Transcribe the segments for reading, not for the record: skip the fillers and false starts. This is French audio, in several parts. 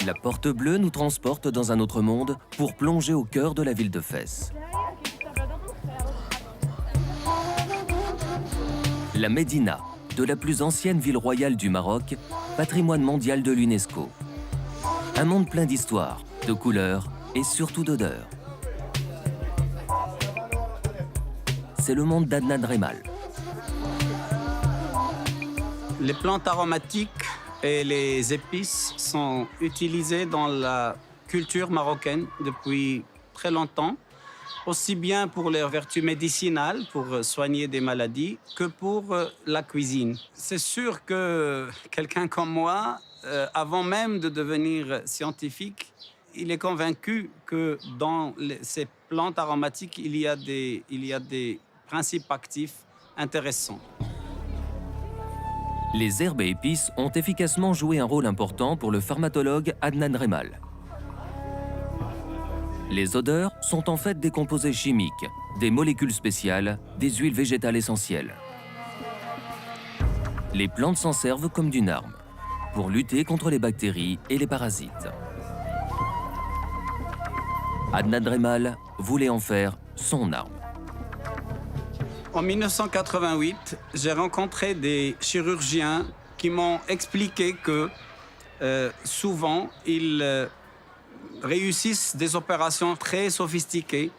La Porte Bleue nous transporte dans un autre monde pour plonger au cœur de la ville de Fès. La Médina, de la plus ancienne ville royale du Maroc, patrimoine mondial de l'UNESCO. Un monde plein d'histoire, de couleurs et surtout d'odeurs. C'est le monde d'Adnan Remal. Les plantes aromatiques et les épices sont utilisées dans la culture marocaine depuis très longtemps, aussi bien pour leurs vertus médicinales, pour soigner des maladies, que pour la cuisine. C'est sûr que quelqu'un comme moi, avant même de devenir scientifique, il est convaincu que dans ces plantes aromatiques, il y a des principes actifs intéressants. Les herbes et épices ont efficacement joué un rôle important pour le pharmacologue Adnan Remal. Les odeurs sont en fait des composés chimiques, des molécules spéciales, des huiles végétales essentielles. Les plantes s'en servent comme d'une arme, pour lutter contre les bactéries et les parasites. Adnan Remal voulait en faire son arme. En 1988, j'ai rencontré des chirurgiens qui m'ont expliqué que souvent, ils réussissent des opérations très sophistiquées,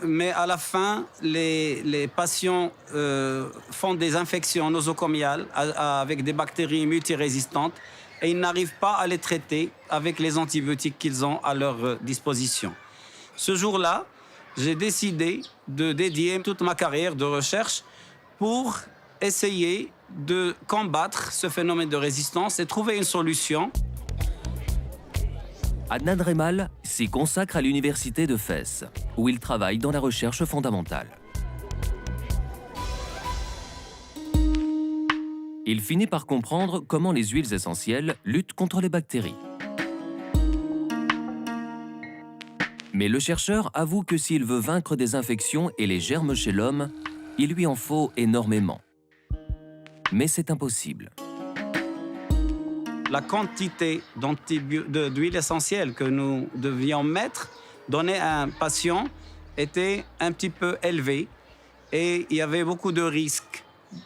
mais à la fin, les patients font des infections nosocomiales avec des bactéries multirésistantes et ils n'arrivent pas à les traiter avec les antibiotiques qu'ils ont à leur disposition. Ce jour-là, j'ai décidé de dédier toute ma carrière de recherche pour essayer de combattre ce phénomène de résistance et trouver une solution. Adnan Remal s'y consacre à l'université de Fès, où il travaille dans la recherche fondamentale. Il finit par comprendre comment les huiles essentielles luttent contre les bactéries. Mais le chercheur avoue que s'il veut vaincre des infections et les germes chez l'homme, il lui en faut énormément. Mais c'est impossible. La quantité d'huile essentielle que nous devions mettre, donner à un patient, était un petit peu élevée et il y avait beaucoup de risques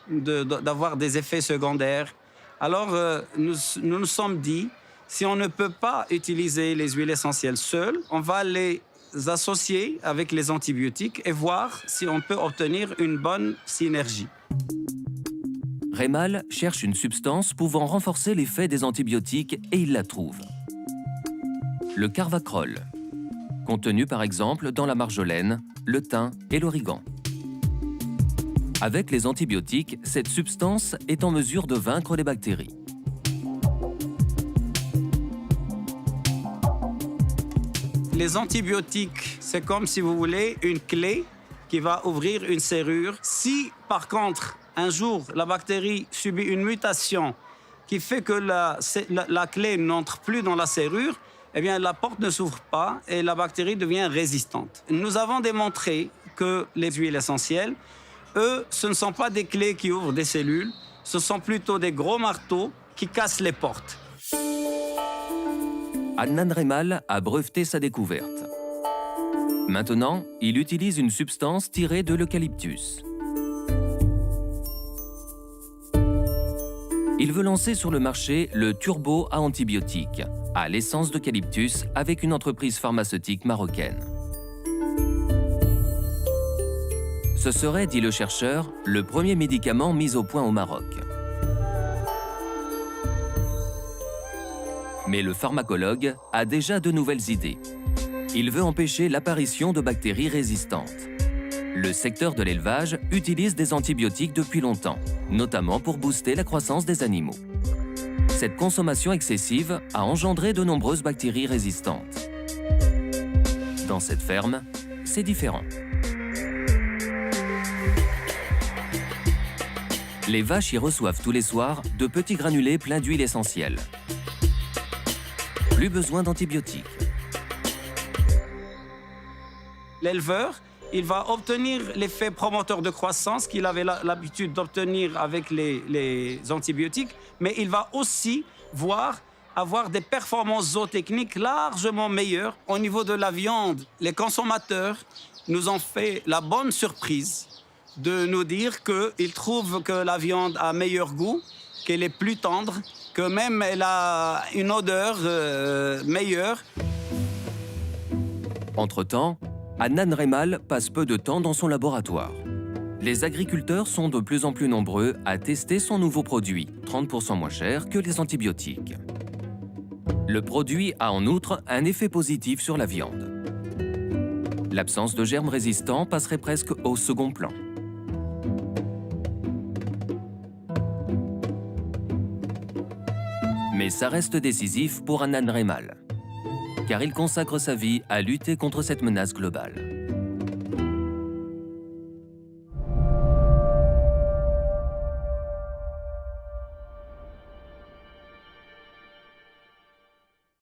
d'avoir des effets secondaires. Alors, nous nous sommes dit, si on ne peut pas utiliser les huiles essentielles seules, on va les associer avec les antibiotiques et voir si on peut obtenir une bonne synergie. Remal cherche une substance pouvant renforcer l'effet des antibiotiques et il la trouve. Le carvacrol, contenu par exemple dans la marjolaine, le thym et l'origan. Avec les antibiotiques, cette substance est en mesure de vaincre les bactéries. Les antibiotiques, c'est comme, si vous voulez, une clé qui va ouvrir une serrure. Si, par contre, un jour, la bactérie subit une mutation qui fait que la clé n'entre plus dans la serrure, eh bien, la porte ne s'ouvre pas et la bactérie devient résistante. Nous avons démontré que les huiles essentielles, eux, ce ne sont pas des clés qui ouvrent des cellules, ce sont plutôt des gros marteaux qui cassent les portes. Adnan Remal a breveté sa découverte. Maintenant, il utilise une substance tirée de l'eucalyptus. Il veut lancer sur le marché le turbo à antibiotiques, à l'essence d'eucalyptus, avec une entreprise pharmaceutique marocaine. Ce serait, dit le chercheur, le premier médicament mis au point au Maroc. Mais le pharmacologue a déjà de nouvelles idées. Il veut empêcher l'apparition de bactéries résistantes. Le secteur de l'élevage utilise des antibiotiques depuis longtemps, notamment pour booster la croissance des animaux. Cette consommation excessive a engendré de nombreuses bactéries résistantes. Dans cette ferme, c'est différent. Les vaches y reçoivent tous les soirs de petits granulés pleins d'huile essentielle. Plus besoin d'antibiotiques. L'éleveur, il va obtenir l'effet promoteur de croissance qu'il avait l'habitude d'obtenir avec les antibiotiques, mais il va aussi voir avoir des performances zootechniques largement meilleures. Au niveau de la viande, les consommateurs nous ont fait la bonne surprise de nous dire qu'ils trouvent que la viande a meilleur goût, qu'elle est plus tendre, que même elle a une odeur meilleure. Entre-temps, Adnan Reymal passe peu de temps dans son laboratoire. Les agriculteurs sont de plus en plus nombreux à tester son nouveau produit, 30% moins cher que les antibiotiques. Le produit a en outre un effet positif sur la viande. L'absence de germes résistants passerait presque au second plan. Mais ça reste décisif pour Adnan Reymal, car il consacre sa vie à lutter contre cette menace globale.